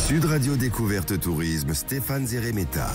Sud Radio Découverte Tourisme, Stéphane Zeremeta.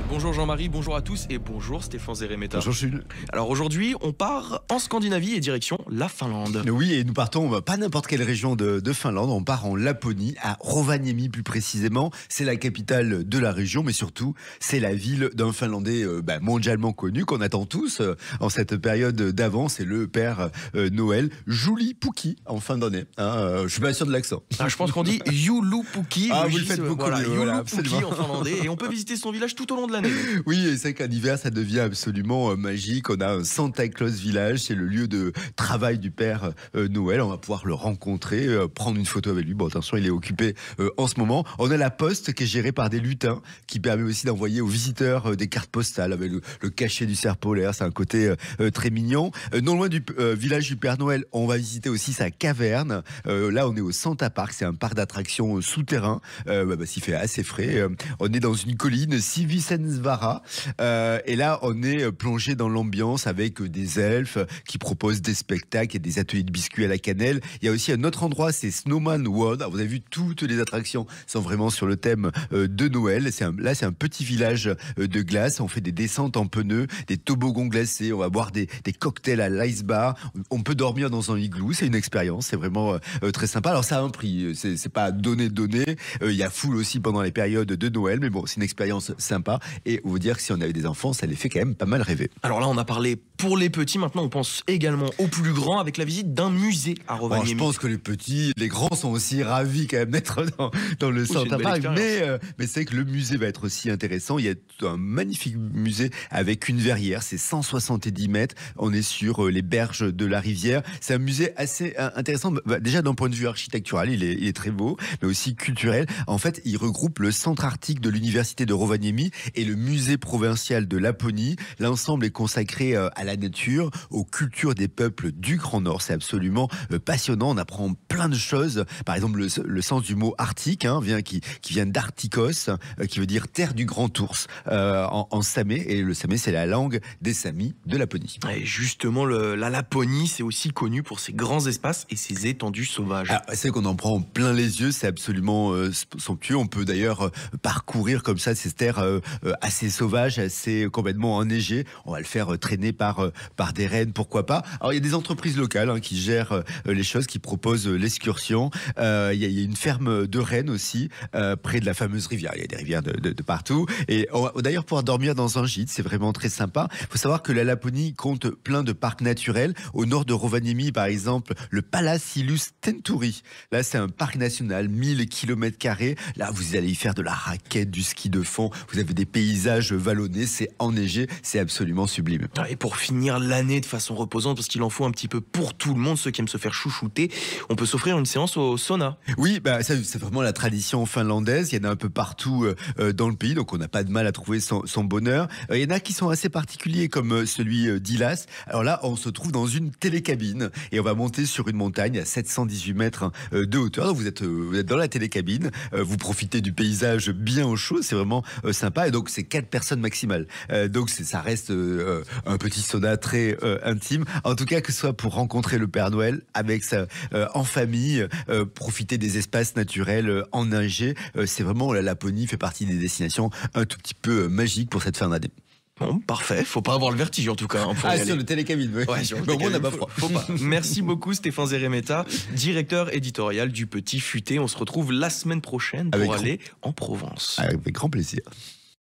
Bonjour Jean-Marie, bonjour à tous et bonjour Stéphane Zeremeta. Bonjour Jules. Alors aujourd'hui, on part en Scandinavie et direction la Finlande. Oui, et nous partons pas n'importe quelle région de Finlande, on part en Laponie, à Rovaniemi plus précisément. C'est la capitale de la région, mais surtout, c'est la ville d'un Finlandais mondialement connu, qu'on attend tous en cette période d'avant. C'est le père Noël, Juhli-Pukki, en fin d'année. Je suis pas sûr de l'accent. Je pense qu'on dit Juhli-Pukki. Vous le faites beaucoup mieux. Voilà, Juhli-Pukki en finlandais. Et on peut visiter son village tout au long de l'année. Oui, et c'est qu'en hiver, ça devient absolument magique. On a un Santa Claus Village, c'est le lieu de travail du père Noël. On va pouvoir le rencontrer, prendre une photo avec lui. Bon, attention, il est occupé en ce moment. On a la poste qui est gérée par des lutins, qui permet aussi d'envoyer aux visiteurs des cartes postales avec le cachet du cerf polaire. C'est un côté très mignon. Non loin du village du Père Noël, on va visiter aussi sa caverne. Là, on est au Santa Park, c'est un parc d'attractions souterrain. S'il fait assez frais. On est dans une colline, Sivisensvaara. Et là, on est plongé dans l'ambiance avec des elfes qui proposent des spectacles et des ateliers de biscuits à la cannelle. Il y a aussi un autre endroit, c'est Snowman World. Alors, vous avez vu, toutes les attractions sont vraiment sur le thème de Noël. Là, c'est un petit village de glace. On fait des descentes en pneus, des toboggans glacés. On va boire des cocktails à l'ice bar. On peut dormir dans un igloo. C'est une expérience. C'est vraiment très sympa. Alors, ça a un prix. C'est pas donné. Il y a foule aussi pendant les périodes de Noël. Mais bon, c'est une expérience sympa. Et vous dire que si on avait des enfants, ça les fait quand même pas mal rêver. Alors là, on a parlé pour les petits. Maintenant, on pense également aux plus grands avec la visite d'un musée à Rovaniemi. Je pense que les petits, les grands sont aussi ravis quand même d'être dans le Santa Park. Mais c'est que le musée va être aussi intéressant. Il y a un magnifique musée avec une verrière. C'est 170 mètres. On est sur les berges de la rivière. C'est un musée assez intéressant. Déjà d'un point de vue architectural, il est très beau, mais aussi culturel. En fait, il regroupe le centre arctique de l'université de Rovaniemi et le musée provincial de Laponie. L'ensemble est consacré à la nature, aux cultures des peuples du Grand Nord. C'est absolument passionnant. On apprend plein de choses. Par exemple, le sens du mot arctique qui vient d'Artikos, qui veut dire terre du grand ours en samé. Et le samé, c'est la langue des Samis de Laponie. Et justement, la Laponie, c'est aussi connu pour ses grands espaces et ses étendues sauvages. C'est qu'on en prend plein les yeux. C'est absolument somptueux. On peut d'ailleurs parcourir comme ça ces terres assez sauvages, assez complètement enneigées. On va le faire traîner par des rennes, pourquoi pas. Alors il y a des entreprises locales qui gèrent les choses, qui proposent l'excursion. Il y a une ferme de rennes aussi, près de la fameuse rivière. Il y a des rivières de partout. Et on va d'ailleurs pouvoir dormir dans un gîte. C'est vraiment très sympa. Il faut savoir que la Laponie compte plein de parcs naturels. Au nord de Rovaniemi, par exemple, le Pallas Illus Tenturi. Là, c'est un parc national, 1000 km². Là, vous allez y faire de la raquette, du ski de fond. Vous avez des paysages vallonnés. C'est enneigé. C'est absolument sublime. Et pour finir l'année de façon reposante, parce qu'il en faut un petit peu pour tout le monde, ceux qui aiment se faire chouchouter, on peut s'offrir une séance au sauna. Oui, c'est vraiment la tradition finlandaise. Il y en a un peu partout dans le pays, donc on n'a pas de mal à trouver son bonheur. Il y en a qui sont assez particuliers, comme celui d'Ilas. Alors là, on se trouve dans une télécabine et on va monter sur une montagne à 718 mètres de hauteur. Donc vous êtes dans la télécabine, vous profitez du paysage bien au chaud, c'est vraiment sympa. Et donc c'est 4 personnes maximales. Donc ça reste un petit sauna très intime. En tout cas, que ce soit pour rencontrer le Père Noël en famille, profiter des espaces naturels enneigés, c'est vraiment la Laponie fait partie des destinations un tout petit peu magiques pour cette fin d'année. Bon, parfait. Faut pas avoir le vertige en tout cas. Sur le télécabine, oui. Ouais, sur le on n'a pas froid. Faut pas. Merci beaucoup Stéphane Zeremeta, directeur éditorial du Petit Futé. On se retrouve la semaine prochaine pour aller en Provence. Avec grand plaisir.